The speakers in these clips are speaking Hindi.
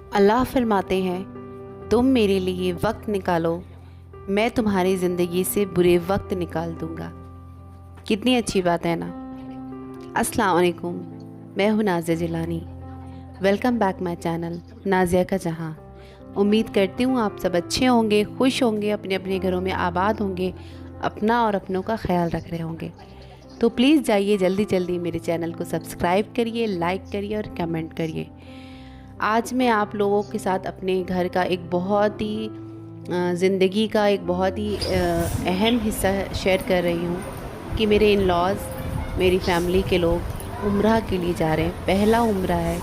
अल्लाह फरमाते हैं, तुम मेरे लिए वक्त निकालो, मैं तुम्हारी ज़िंदगी से बुरे वक्त निकाल दूंगा। कितनी अच्छी बात है ना। अस्सलाम वालेकुम, मैं हूँ Nazia Jilani. Welcome back my channel Nazia का जहां। उम्मीद करती हूँ आप सब अच्छे होंगे, खुश होंगे, अपने अपने घरों में आबाद होंगे, अपना और अपनों का ख्याल रख रहे होंगे। तो प्लीज़ जाइए जल्दी जल्दी मेरे चैनल को सब्सक्राइब करिए, लाइक करिए और कमेंट करिए। आज मैं आप लोगों के साथ अपने घर का एक बहुत ही ज़िंदगी का एक बहुत ही अहम हिस्सा शेयर कर रही हूँ कि मेरे इन लॉज़, मेरी फैमिली के लोग उम्रा के लिए जा रहे हैं। पहला उम्रा है।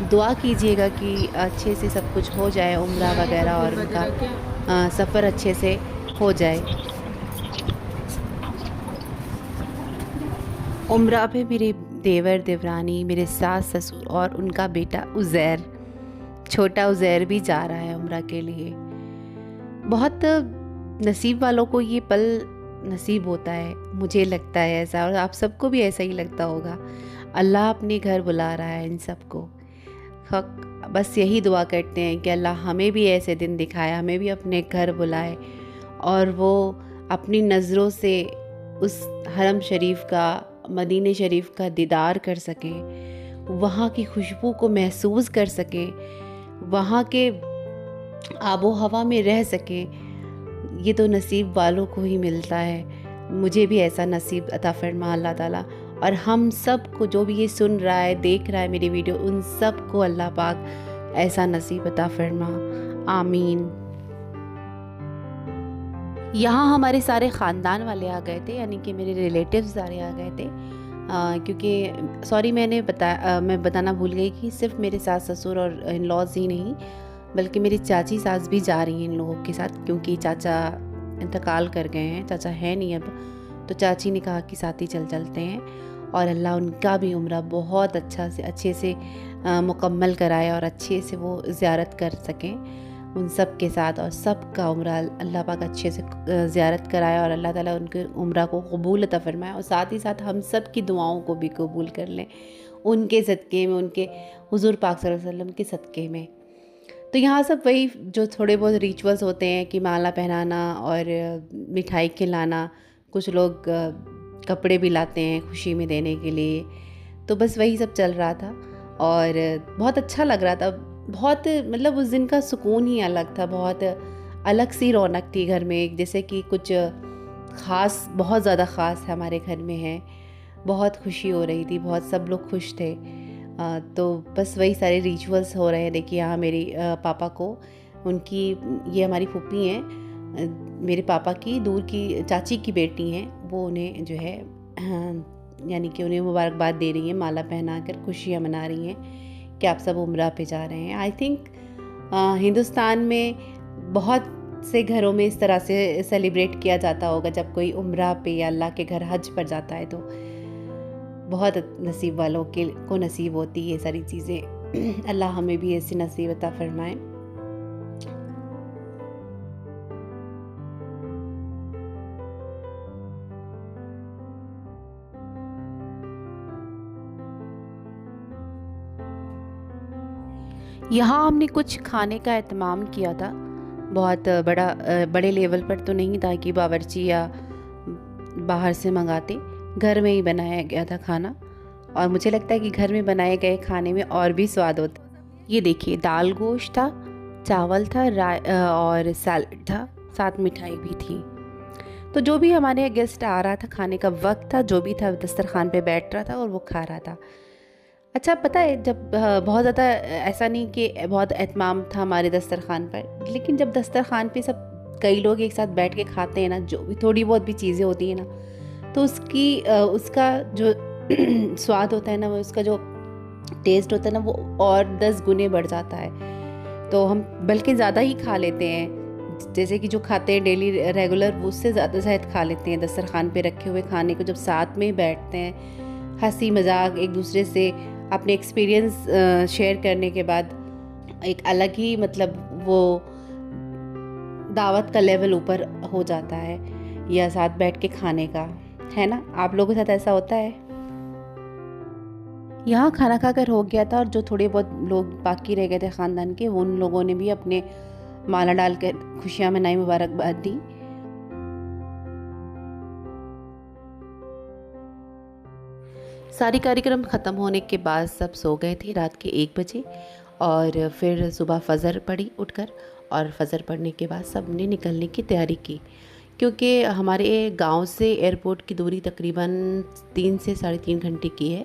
दुआ कीजिएगा कि अच्छे से सब कुछ हो जाए, उम्रा वगैरह, और उनका सफ़र अच्छे से हो जाए। उम्रा पे मेरे देवर देवरानी, मेरे सास ससुर और उनका बेटा उज़ैर, छोटा उज़ैर भी जा रहा है उम्रा के लिए। बहुत नसीब वालों को ये पल नसीब होता है, मुझे लगता है ऐसा, और आप सबको भी ऐसा ही लगता होगा। अल्लाह अपने घर बुला रहा है इन सबको। बस यही दुआ करते हैं कि अल्लाह हमें भी ऐसे दिन दिखाए, हमें भी अपने घर बुलाए और वो अपनी नज़रों से उस हरम शरीफ का, मदीने शरीफ का दीदार कर सके, वहाँ की खुशबू को महसूस कर सके, वहाँ के आबो हवा में रह सके। ये तो नसीब वालों को ही मिलता है। मुझे भी ऐसा नसीब अता फरमा अल्लाह ताला, और हम सब को, जो भी ये सुन रहा है, देख रहा है मेरी वीडियो, उन सब को अल्लाह पाक ऐसा नसीब अता फरमा। आमीन। यहाँ हमारे सारे ख़ानदान वाले आ गए थे, यानी कि मेरे रिलेटिव्स सारे आ गए थे। क्योंकि सॉरी, मैं बताना भूल गई कि सिर्फ मेरे सास ससुर और इन लॉज ही नहीं, बल्कि मेरी चाची सास भी जा रही हैं इन लोगों के साथ, क्योंकि चाचा इंतकाल कर गए हैं, चाचा है नहीं अब। तो चाची ने कहा कि साथ ही चलते हैं, और अल्लाह उनका भी उम्रा बहुत अच्छे से मुकम्मल कराए और अच्छे से वो ज़ियारत कर सकें उन सब के साथ, और सब का उम्रा अल्लाह पाक अच्छे से ज़ियारत कराए और अल्लाह ताला उनके उम्रा को कबूल अता फरमाए, और साथ ही साथ हम सब की दुआओं को भी कबूल कर लें उनके सदक़े में, उनके हुज़ूर पाक सल्लल्लाहु अलैहि वसल्लम के सदक़े में। तो यहाँ सब वही जो थोड़े बहुत रिचुअल्स होते हैं कि माला पहनाना और मिठाई खिलाना, कुछ लोग कपड़े भी लाते हैं खुशी में देने के लिए। तो बस वही सब चल रहा था और बहुत अच्छा लग रहा था। बहुत मतलब उस दिन का सुकून ही अलग था, बहुत अलग सी रौनक थी घर में, जैसे कि कुछ ख़ास, बहुत ज़्यादा ख़ास हमारे घर में है। बहुत खुशी हो रही थी, बहुत सब लोग खुश थे। तो बस वही सारे रिचुअल्स हो रहे हैं। देखिए यहाँ मेरी पापा को, उनकी, ये हमारी फूफी हैं, मेरे पापा की दूर की चाची की बेटी हैं, वो उन्हें जो है यानी कि उन्हें मुबारकबाद दे रही हैं, माला पहना कर खुशियाँ मना रही हैं कि आप सब उम्रा पे जा रहे हैं। आई थिंक हिंदुस्तान में बहुत से घरों में इस तरह से सेलिब्रेट किया जाता होगा जब कोई उम्रा पे या अल्लाह के घर हज पर जाता है। तो बहुत नसीब वालों के को नसीब होती है ये सारी चीज़ें। अल्लाह हमें भी ऐसी नसीब अता फरमाए। यहाँ हमने कुछ खाने का एहतमाम किया था, बहुत बड़े लेवल पर तो नहीं था कि बावर्ची या बाहर से मंगाते, घर में ही बनाया गया था खाना। और मुझे लगता है कि घर में बनाए गए खाने में और भी स्वाद होता। ये देखिए, दाल गोश्त था, चावल था, और सैलड था, साथ मिठाई भी थी। तो जो भी हमारे गेस्ट आ रहा था, खाने का वक्त था, जो भी था दस्तरखान पे बैठ रहा था और वो खा रहा था। अच्छा, पता है, जब बहुत ज़्यादा ऐसा नहीं कि बहुत एहतमाम था हमारे दस्तरखान पर, लेकिन जब दस्तरखान पे सब कई लोग एक साथ बैठ के खाते हैं ना, जो भी थोड़ी बहुत भी चीज़ें होती हैं ना, तो उसका जो स्वाद होता है ना, वो उसका जो टेस्ट होता है ना, वो और 10 गुने बढ़ जाता है। तो हम बल्कि ज़्यादा ही खा लेते हैं, जैसे कि जो खाते हैं डेली रेगुलर, वो उससे ज़्यादा शायद खा लेते हैं दस्तरखान पे रखे हुए खाने को। जब साथ में बैठते हैं, हंसी मजाक एक दूसरे से अपने एक्सपीरियंस शेयर करने के बाद, एक अलग ही मतलब वो दावत का लेवल ऊपर हो जाता है, या साथ बैठ के खाने का, है ना। आप लोगों के साथ ऐसा होता है? यहाँ खाना खाकर हो गया था और जो थोड़े बहुत लोग बाकी रह गए थे ख़ानदान के, वो उन लोगों ने भी अपने माला डालकर खुशियाँ मनाई, मुबारकबाद दी। सारी कार्यक्रम ख़त्म होने के बाद सब सो गए थे रात के 1 बजे और फिर सुबह फ़जर पड़ी उठकर, और फ़जर पड़ने के बाद सब ने निकलने की तैयारी की। क्योंकि हमारे गांव से एयरपोर्ट की दूरी तकरीबन 3 से साढ़े 3 घंटे की है,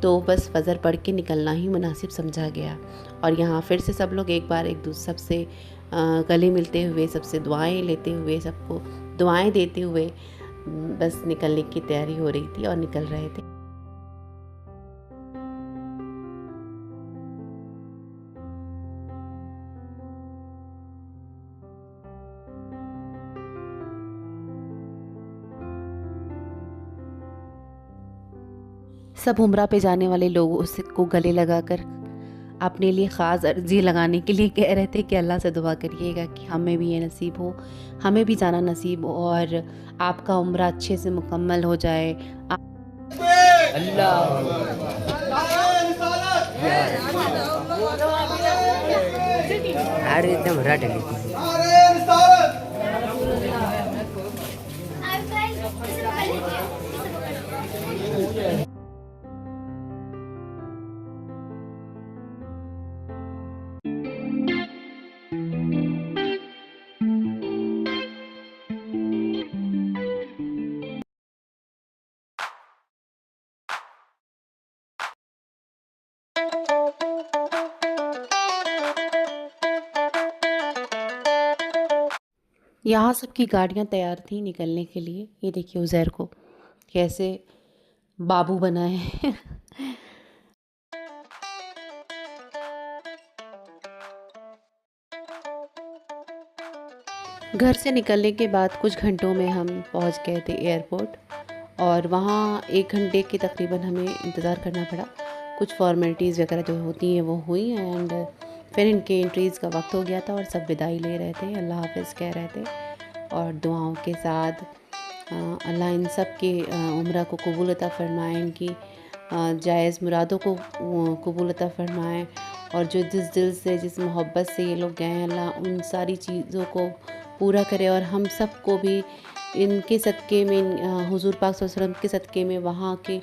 तो बस फ़जर पढ़ के निकलना ही मुनासिब समझा गया। और यहाँ फिर से सब लोग एक बार एक दूसरे सबसे गले मिलते हुए, सबसे दुआएं लेते हुए, सबको दुआएं देते हुए बस निकलने की तैयारी हो रही थी और निकल रहे थे। सब उम्रा पे जाने वाले लोगों से को गले लगाकर अपने लिए ख़ास अर्ज़ी लगाने के लिए कह रहे थे कि अल्लाह से दुआ करिएगा कि हमें भी ये नसीब हो, हमें भी जाना नसीब हो और आपका उम्रा अच्छे से मुकम्मल हो जाए। अरे एकदम रट गई। यहाँ सबकी गाड़ियाँ तैयार थी निकलने के लिए। ये देखिए उज़ैर को कैसे बाबू बना है। घर से निकलने के बाद कुछ घंटों में हम पहुँच गए थे एयरपोर्ट, और वहाँ 1 घंटे के तकरीबन हमें इंतज़ार करना पड़ा। कुछ फॉर्मेलिटीज़ वगैरह जो होती हैं वो हुई, एंड फिर इनके एंट्रीज़ का वक्त हो गया था और सब विदाई ले रहे थे, अल्लाह हाफ़िज़ कह रहे थे और दुआओं के साथ। अल्लाह इन सब के उम्रा को कबूल अता फ़रमाए, इनकी जायज़ मुरादों को कबूल अता फ़रमाए, और जो जिस दिल से, जिस मोहब्बत से ये लोग गए हैं, अल्लाह उन सारी चीज़ों को पूरा करे और हम सब को भी इनके सदक़े में, हुज़ूर पाक सल्लल्लाहु अलैहि वसल्लम के सदक़े में, वहाँ के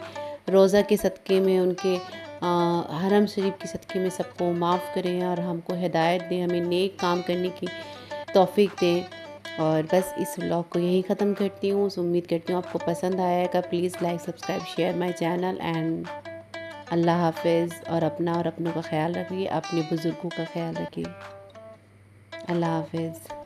रोज़ा के सदक़े में, उनके हरम शरीफ के सदक़े में सबको माफ़ करें और हमको हिदायत दें, हमें नेक काम करने की तौफ़ीक दें। और बस इस व्लॉग को यहीं ख़त्म करती हूँ। उम्मीद करती हूँ आपको पसंद आएगा। Please like, subscribe, share my channel, and अल्लाह हाफ़िज़। और अपना और अपनों का ख्याल रखिए, अपने बुज़ुर्गों का ख्याल रखिए। अल्लाह हाफ़िज़।